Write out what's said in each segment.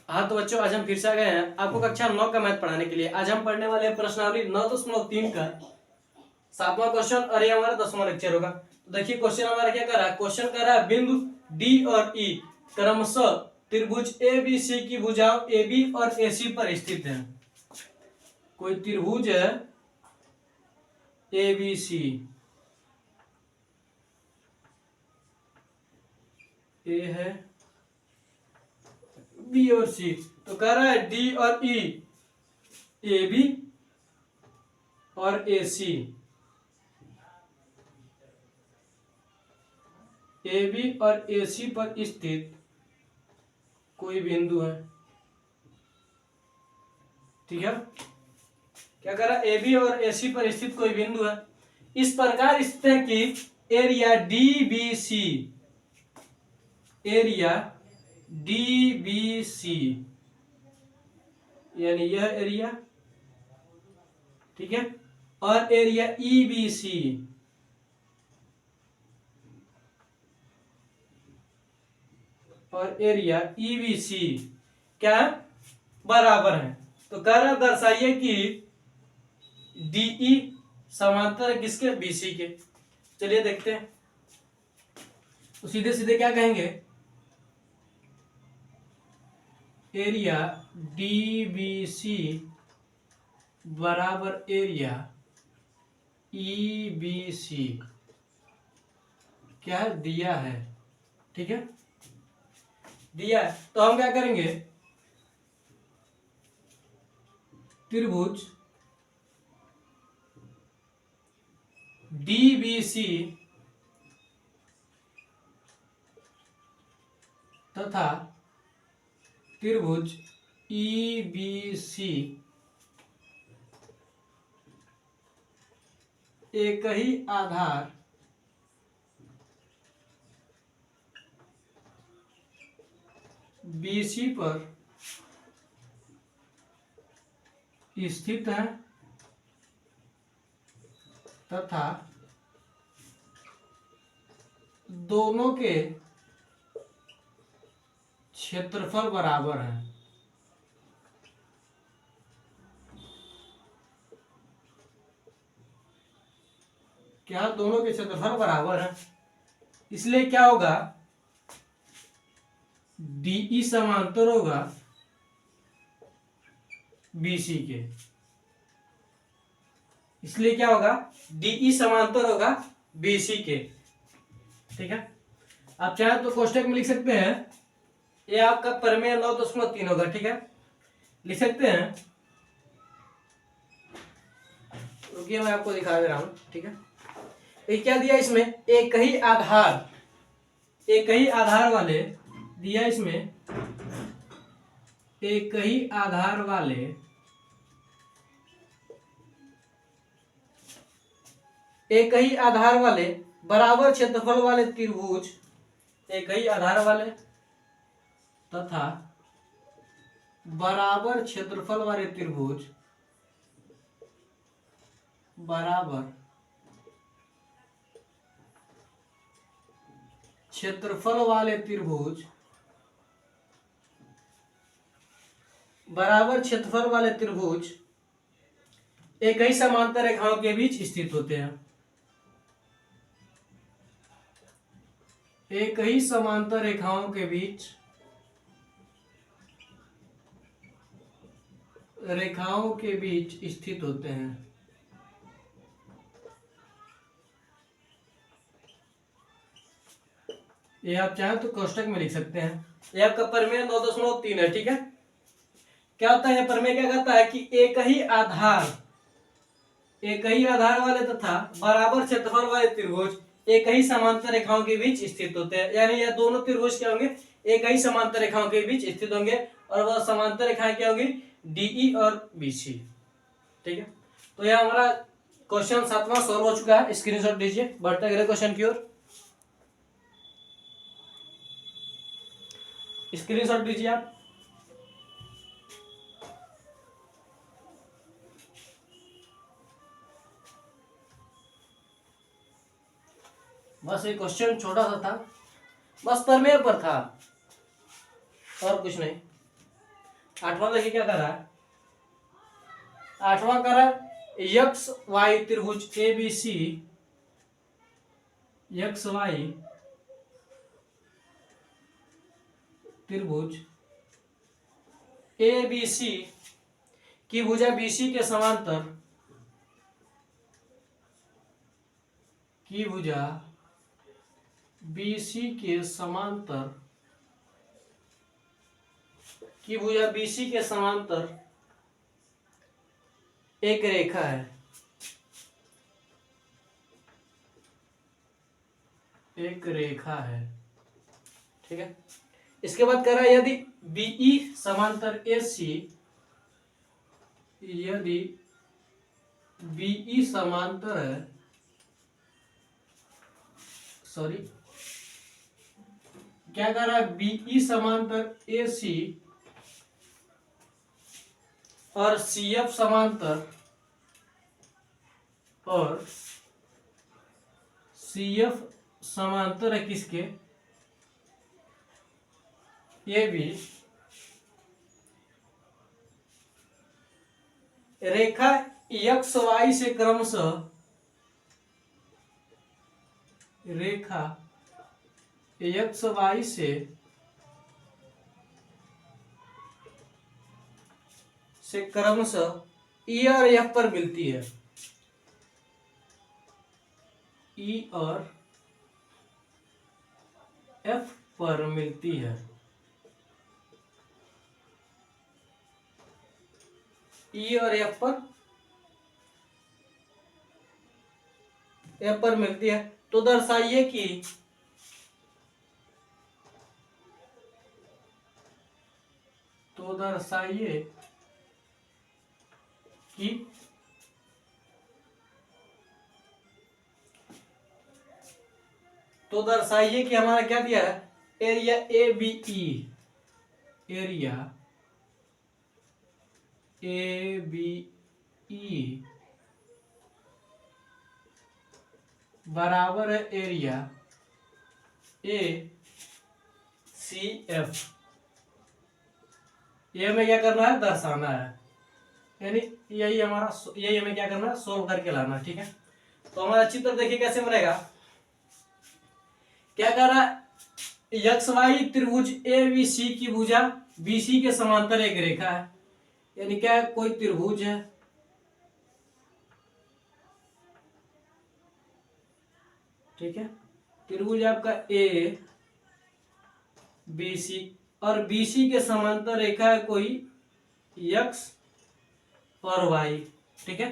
हाँ तो बच्चों, आज हम फिर से आ गए हैं आपको कक्षा 9 का मैथ पढ़ाने के लिए। आज हम पढ़ने वाले हैं प्रश्नावली 9.3 का 7वां क्वेश्चन, और ये हमारा 10वां लेक्चर होगा। तो देखिए क्वेश्चन हमारा क्या कर रहा है। क्वेश्चन कर रहा है बिंदु डी और ई क्रमशः त्रिभुज ए बी सी की भुजाओं ए बी और ए सी पर स्थित है। कोई त्रिभुज है ए बी सी, ए है बी और सी, तो कह रहा है डी और ई ए बी और ए सी, ए बी और ए सी पर स्थित कोई बिंदु है। ठीक है, क्या कह रहा है, ए बी और ए सी पर स्थित कोई बिंदु है। इस प्रकार स्थित है कि area D B C, area D B C यानी यह एरिया, ठीक है, और एरिया ई बी सी, और एरिया ई बी सी क्या है, बराबर है। तो कह रहा दर्शाइए कि डीई समांतर है किसके, बीसी के। चलिए देखते हैं। तो सीधे सीधे क्या कहेंगे, एरिया डी बी सी बराबर एरिया ई बी सी क्या है, दिया है। ठीक है, दिया है। तो हम क्या करेंगे, त्रिभुज डी बी सी तथा त्रिभुज ई बी सी एक ही आधार BC पर स्थित है तथा दोनों के क्षेत्रफल बराबर है। क्या दोनों के क्षेत्रफल बराबर है, इसलिए क्या होगा, डीई समांतर होगा बीसी के। इसलिए क्या होगा, डीई समांतर होगा बीसी के। ठीक है, आप चाहे तो कोष्टक में लिख सकते हैं, ये आपका प्रमेय 9.3 होगा। ठीक है, लिख सकते हैं, रुकिए मैं आपको दिखा दे रहा हूं। ठीक है, ये क्या दिया इसमें, एक ही आधार वाले दिया, इसमें एक ही आधार वाले बराबर क्षेत्रफल वाले त्रिभुज, एक ही आधार वाले तथा बराबर क्षेत्रफल वाले त्रिभुज, बराबर क्षेत्रफल वाले त्रिभुज, बराबर क्षेत्रफल वाले त्रिभुज एक ही समांतर रेखाओं के बीच स्थित होते हैं। एक ही समांतर रेखाओं के बीच स्थित होते हैं। ये आप चाहे तो कोष्टक में लिख सकते हैं। ये आपका प्रमेय 9.3 है। ठीक है, क्या होता है प्रमेय, क्या कहता है कि एक ही आधार वाले तथा बराबर क्षेत्रफल वाले त्रिभुज एक ही समांतर रेखाओं के बीच स्थित होते हैं। यानी यह दोनों त्रिभुज क्या होंगे, एक ही समांतर रेखाओं के बीच स्थित होंगे, और वह समांतर रेखाएं क्या होगी, डीई और बीसी। ठीक है, तो यह हमारा क्वेश्चन 7वां सॉल्व हो चुका है। स्क्रीनशॉट दीजिए, बढ़ते अगले क्वेश्चन की ओर। स्क्रीनशॉट दीजिए आप। बस एक क्वेश्चन छोटा सा था, बस प्रमेय पर था और कुछ नहीं। आठवां देखिए क्या कर रहा है, आठवां कर रहा है यक्स वाई त्रिभुज A B C, X Y त्रिभुज ए बी सी की भुजा बीसी के समांतर, की भुजा बीसी के समांतर, की भुजा बीसी के समांतर एक रेखा है, एक रेखा है। ठीक है, इसके बाद कह रहा है यदि बीई समांतर ए सी, यदि बीई समांतर है, सॉरी क्या कह रहा है, बीई समांतर ए सी और सी एफ समांतर, और सी एफ समांतर है किसके, ए बी, रेखा एक्स वाई से क्रमशः, रेखा एक्स वाई से क्रमशः ई और एफ पर मिलती है, ई और एफ पर मिलती है, ई और एफ पर मिलती है, तो दर्शाइए कि कि हमारा क्या दिया है, area A B E, area A B E बराबर है एरिया ए सी एफ। ये हमें क्या करना है, दर्शाना है, यानी यही हमें क्या करना है, सोल्व करके लाना है। ठीक है, तो हमारा चित्र देखिए कैसे बनेगा, क्या कर रहा है, एक्स वाई त्रिभुज ए बी सी की भुजा बीसी के समांतर एक रेखा है, यानी क्या है, कोई त्रिभुज है, ठीक है, त्रिभुज आपका ए बी सी और बीसी के समांतर रेखा है कोई एक्स और वाई। ठीक है,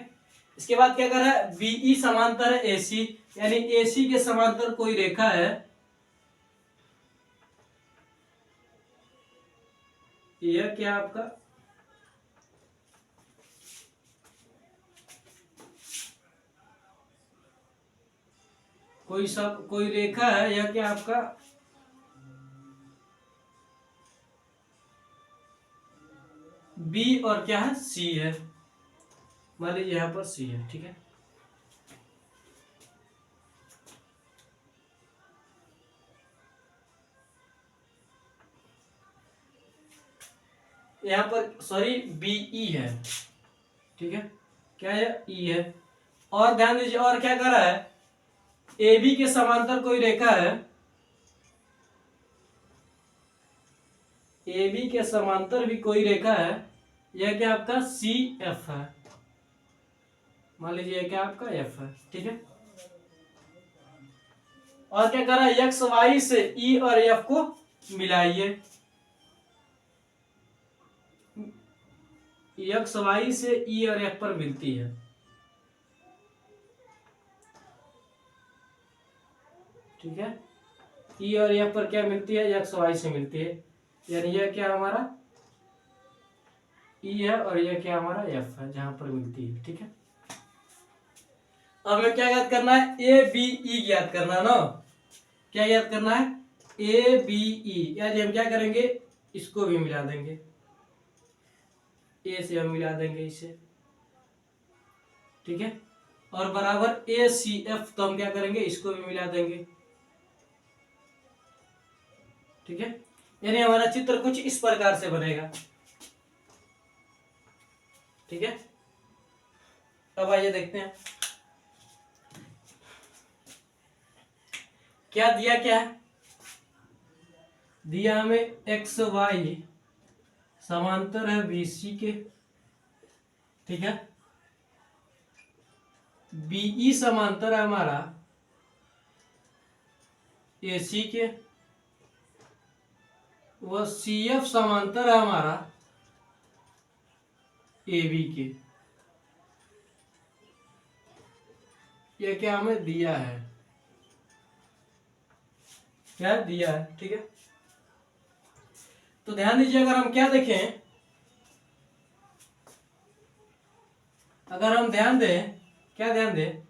इसके बाद क्या कर रहा है, बीई समांतर है एसी, यानी एसी के समांतर कोई रेखा है, यह क्या आपका कोई रेखा है, यह क्या आपका बी और क्या है, सी है, मान लीजिए यहां पर सी है। ठीक है, यहां पर सॉरी बीई है, ठीक है, क्या है, ई है, और ध्यान दीजिए और क्या कर रहा है, ए बी के समांतर कोई रेखा है, ए बी के समांतर भी कोई रेखा है, यह क्या आपका सी एफ है, मान लीजिए क्या आपका एफ है। ठीक है, और क्या कर रहा है, एक्स वाई से ई और एफ को मिलाइए, एक्स वाई से ई और एफ पर मिलती है, ठीक है, ई और एफ पर क्या मिलती है, एक्स वाई से मिलती है, यानी यह क्या हमारा ई है और यह क्या हमारा एफ है, जहां पर मिलती है। ठीक है, अब हमें क्या याद करना है, ए बी ई याद करना ना, क्या याद करना है, ए बी ई, यानी हम क्या करेंगे, इसको भी मिला देंगे, ए से हम मिला देंगे इसे, ठीक है, और बराबर ए सी एफ, तो हम क्या करेंगे, इसको भी मिला देंगे। ठीक है, यानी हमारा चित्र कुछ इस प्रकार से बनेगा। ठीक है, अब आइए देखते हैं क्या दिया, क्या है दिया हमें, एक्स वाई समांतर है बीसी के, ठीक है, बीई समांतर है हमारा एसी के, व सीएफ समांतर है हमारा एबी के। ये क्या हमें दिया है, क्या दिया है, ठीक है। तो ध्यान दीजिए, अगर हम क्या देखें, अगर हम ध्यान दें, क्या ध्यान दें,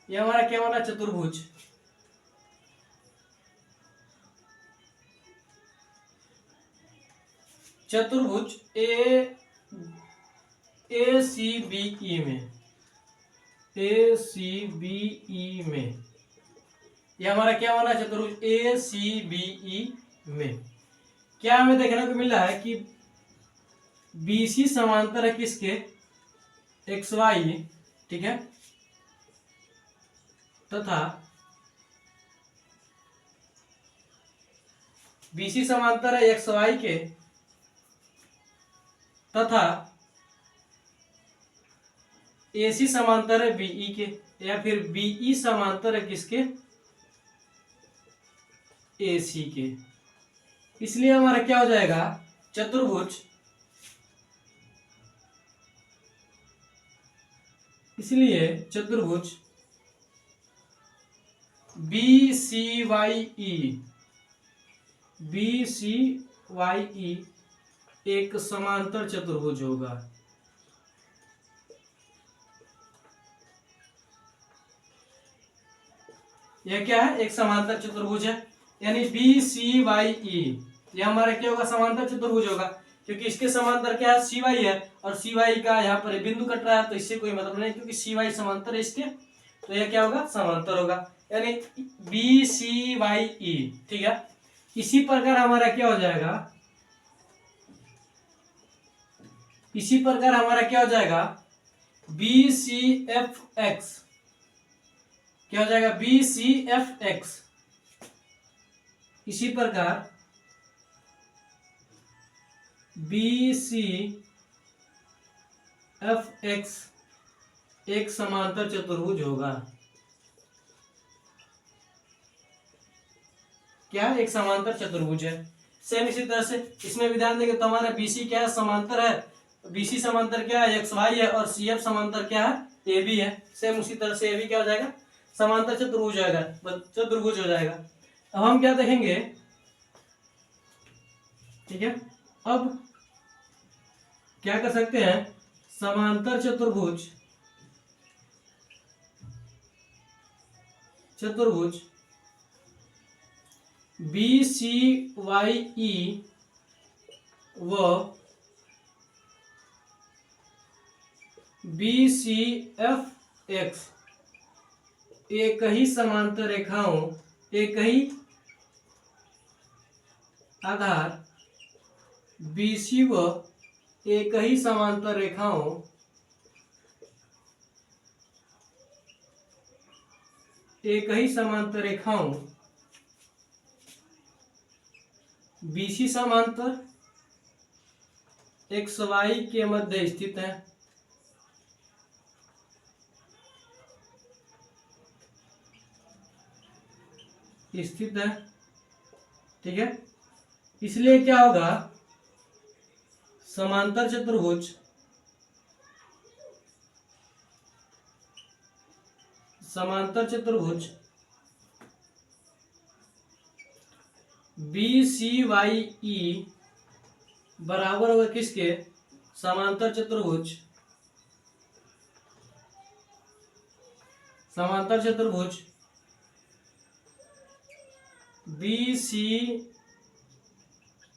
ये हमारा क्या बना, चतुर्भुज, चतुर्भुज ए सी बी ई में, ए सी बी ई में, ये हमारा क्या बना, चतुर्भुज ए सी बी ई में क्या हमें देखने को मिल रहा है कि बीसी समांतर है किसके, एक्स वाई, ठीक है, तथा बीसी समांतर है एक्स वाई के, तथा एसी समांतर है बीई के, या फिर बीई समांतर है किसके, एसी के। इसलिए हमारा क्या हो जाएगा, चतुर्भुज, इसलिए चतुर्भुज बी सी वाई ई, बी सी वाई ई एक समांतर चतुर्भुज होगा। यह क्या है, एक समांतर चतुर्भुज है, यानी बी सी वाई ई, यह हमारा क्या होगा, समांतर चतुर्भुज होगा, क्योंकि इसके समांतर क्या है, सी वाई है, और सी वाई का यहाँ पर बिंदु कट रहा है, तो इससे कोई मतलब नहीं, क्योंकि सी वाई समांतर है इसके, तो यह क्या होगा, समांतर होगा, यानी बी सी वाई ई, ठीक है। इसी प्रकार हमारा क्या हो जाएगा, इसी प्रकार हमारा क्या हो जाएगा, बी सी एफ एक्स, क्या हो जाएगा, बी सी एफ एक्स, इसी प्रकार बी सी एफ एक्स एक समांतर चतुर्भुज होगा। क्या, एक समांतर चतुर्भुज है। सेम इसी तरह से इसमें भी ध्यान देंगे तो हमारा बीसी क्या है, समांतर है, बीसी समांतर क्या है, एक्स वाई है, और सीएफ समांतर क्या है, ए बी है। सेम उसी तरह से ए बी क्या हो जाएगा, समांतर चतुर्भुज हो जाएगा, चतुर्भुज हो जाएगा। अब हम क्या देखेंगे, ठीक है, अब क्या कर सकते हैं, समांतर चतुर्भुज, चतुर्भुज बी सी वाई ई व बी सी एफ एक्स एक ही समांतर रेखाओं, एक ही आधार बीसी व एक ही समांतर रेखाओं बीसी समांतर एक्स वाई के मध्य स्थित है, ठीक है। इसलिए क्या होगा, समांतर चतुर्भुज बी सी वाई ई बराबर होगा किसके, समांतर चतुर्भुज बी सी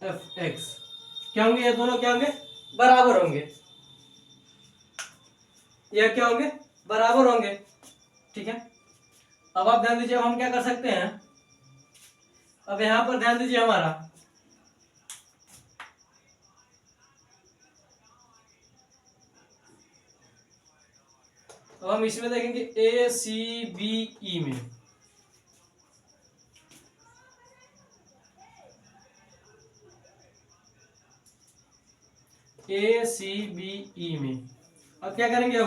एफ एक्स, क्या होंगे, ये दोनों क्या होंगे, बराबर होंगे, यह क्या होंगे, बराबर होंगे, ठीक है। अब आप ध्यान दीजिए, हम क्या कर सकते हैं, अब यहाँ पर ध्यान दीजिए हमारा, अब हम इसमें देखेंगे ए सी बी ई में, ए सी बी ई में। अब क्या करेंगे,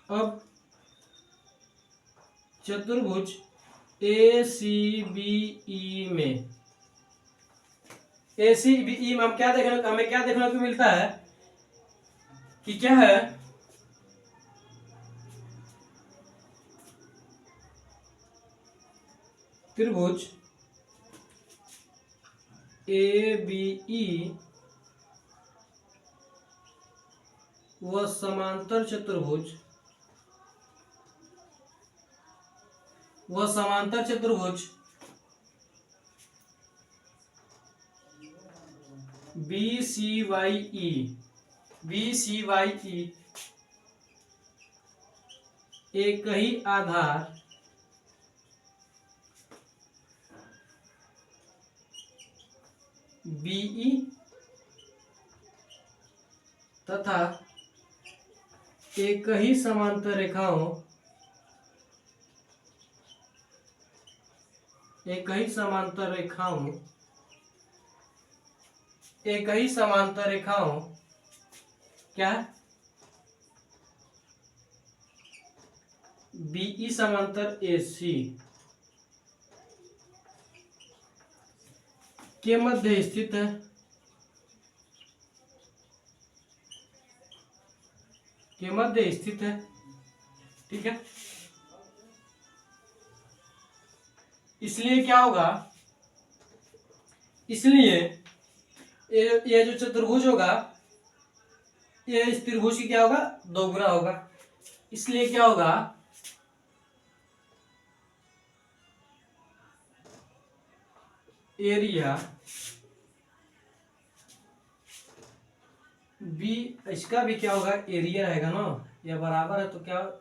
अब चतुर्भुज ए सी बी ई में, ए सी बी ई में हम क्या देखने, हमें क्या देखने को मिलता है कि क्या है, त्रिभुज ए बी ई व समांतर चतुर्भुज बी सी वाई ई एक ही आधार बीई तथा एक ही समांतर रेखाओं क्या, बीई समांतर ए सी के मध्य स्थित है, ठीक है। इसलिए क्या होगा, इसलिए ये जो चतुर्भुज होगा, ये इस त्रिभुज की क्या होगा, दोगुना होगा। इसलिए क्या होगा, एरिया बी, इसका भी क्या होगा, एरिया रहेगा ना, या बराबर है तो क्या,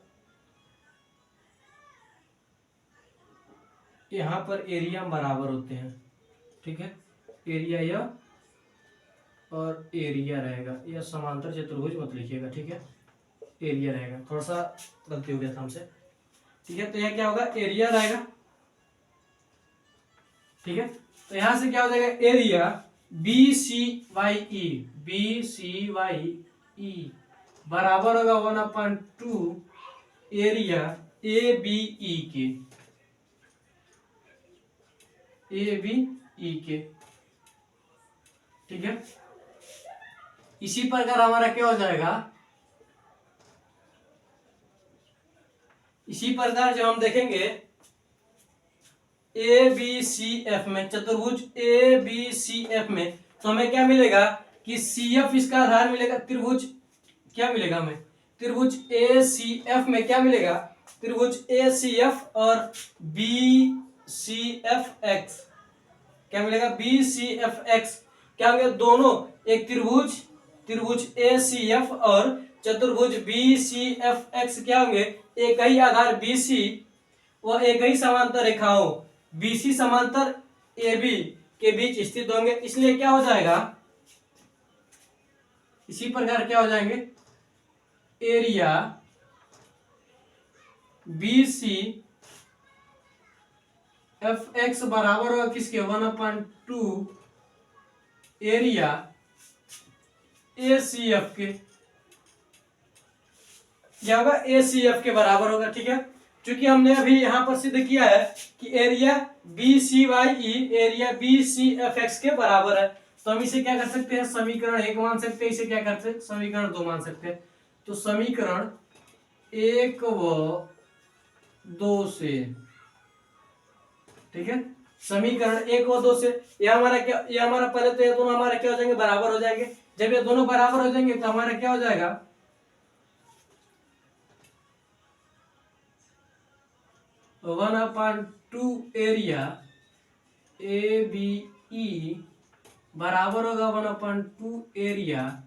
यहाँ पर एरिया बराबर होते हैं, ठीक है। एरिया या और एरिया रहेगा, यह समांतर चतुर्भुज मत लिखिएगा, ठीक है, एरिया रहेगा, थोड़ा सा गलती हो गया था हमसे, ठीक है। तो यह क्या होगा, एरिया रहेगा, ठीक है। तो यहां से क्या हो जाएगा, एरिया बी सी वाई ई बराबर होगा 1/2 एरिया ए बी ई के, ठीक है। इसी प्रकार हमारा क्या हो जाएगा, इसी प्रकार जब हम देखेंगे ए बी सी एफ में, चतुर्भुज ए बी सी एफ में, तो हमें क्या मिलेगा कि सी एफ इसका आधार मिलेगा, त्रिभुज क्या मिलेगा हमें, त्रिभुज ए सी एफ में क्या मिलेगा, त्रिभुज ए सी एफ और बी सी एफ एक्स, क्या मिलेगा, बी सी एफ एक्स क्या होंगे, दोनों एक त्रिभुज ए सी एफ और चतुर्भुज बी सी एफ एक्स क्या होंगे, एक ही आधार बी सी व एक ही समांतर रेखाओं बी सी समांतर ए बी के बीच स्थित होंगे। इसलिए क्या हो जाएगा, इसी प्रकार क्या हो जाएंगे, area B C F X बराबर होगा किसके, 1/2 एरिया ए सी एफ के, क्या होगा, ए सी एफ के बराबर होगा, ठीक है। क्योंकि हमने अभी यहां पर सिद्ध किया है कि area B C Y E area B C F X के बराबर है, तो हम इसे क्या कर सकते हैं, समीकरण 1 मान सकते हैं, इसे क्या कर सकते हैं, समीकरण 2 मान सकते हैं। तो समीकरण 1 व 2 से, ठीक है, समीकरण 1 व 2 से ये हमारा क्या, ये हमारा पहले तो ये दोनों हमारे क्या हो जाएंगे, बराबर हो जाएंगे। जब ये दोनों बराबर हो जाएंगे तो हमारा क्या हो जाएगा, 1/2 एरिया ए बी ई बराबर होगा 1/2 एरिया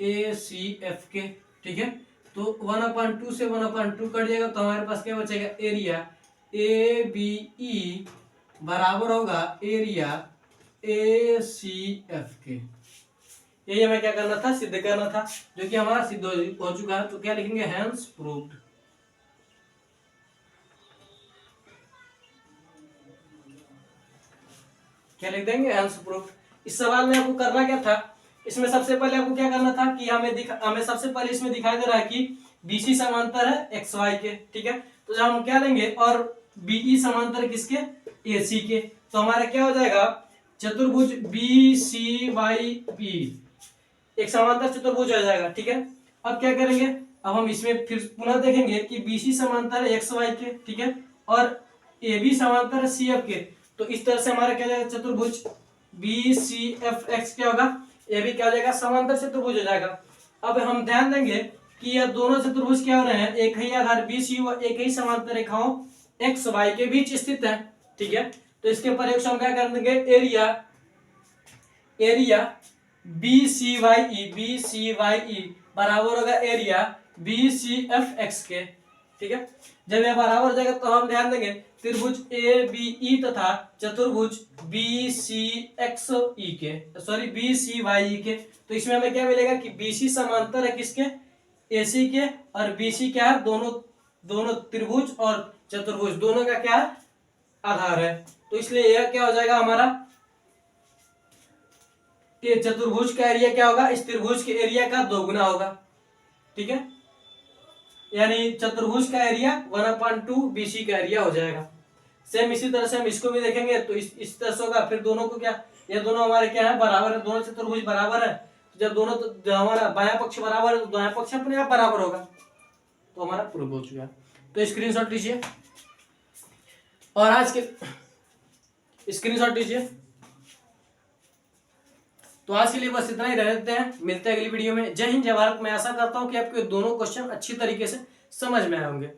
ए सी एफ के, ठीक है। तो 1/2 से 1/2 कट जाएगा तो हमारे पास क्या बचेगा, एरिया ए बी ई बराबर होगा एरिया ACF के। यही हमें क्या करना था, सिद्ध करना था, जो कि हमारा सिद्ध हो चुका है। तो क्या लिखेंगे, हेंस प्रूव्ड। क्या लिख देंगे, हेंस प्रूव्ड। इस सवाल में आपको करना क्या था, इसमें सबसे पहले आपको क्या करना था कि हमें सबसे पहले इसमें दिखाई दे रहा है कि BC समांतर है XY के, ठीक है। तो जब हम क्या लेंगे, और BE समांतर किसके, AC के, तो हमारा क्या हो जाएगा, चतुर्भुज BCYE एक समांतर चतुर्भुज हो जाएगा, ठीक है। अब क्या करेंगे, अब हम इसमें फिर पुनः देखेंगे कि BC समांतर है XY के, ठीक है, और AB समांतर है CF के। तो इस तरह से हमारा क्या जाएगा, चतुर्भुज BCFX क्या होगा, ये भी क्या हो जाएगा, समांतर चतुर्भुज हो जाएगा। अब हम ध्यान देंगे कि यह दोनों चतुर्भुज क्या हो रहे हैं, एक ही आधार BC व एक ही समांतर रेखाओं XY के बीच स्थित है, ठीक है। तो इसके प्रयोग से हम क्या कर देंगे, एरिया BCYE बराबर होगा एरिया BCFX के, ठीक है। जब यह बराबर हो जाएगा तो हम ध्यान देंगे त्रिभुज ABE तथा चतुर्भुज BCXE के, सॉरी BCYE के। तो इसमें हमें क्या मिलेगा कि BC समांतर है किसके, AC के, और BC क्या है, दोनों त्रिभुज और चतुर्भुज दोनों का क्या आधार है। तो इसलिए यह क्या हो जाएगा हमारा, कि चतुर्भुज का एरिया क्या होगा, इस त्रिभुज के एरिया का दोगुना होगा, ठीक है। यानी चतुर्भुज का एरिया 1/2 BC का एरिया हो जाएगा। सेम इसी तरह से हम इसको भी देखेंगे, तो इस तरह से होगा। फिर दोनों को क्या, ये दोनों हमारे क्या है, बराबर है, दोनों चतुर्भुज बराबर है। तो जब दोनों, तो जब हमारा बायां पक्ष बराबर है तो दायां पक्ष अपने आप बराबर होगा। तो हमारा प्रूव हो चुका है। तो स्क्रीनशॉट लीजिए, और आज के स्क्रीनशॉट लीजिए। तो आज के लिए बस इतना ही रह देते हैं, मिलते हैं अगली वीडियो में। जय हिंद, जय भारत। मैं आशा करता हूं कि आपको दोनों क्वेश्चन अच्छी तरीके से समझ में आए होंगे।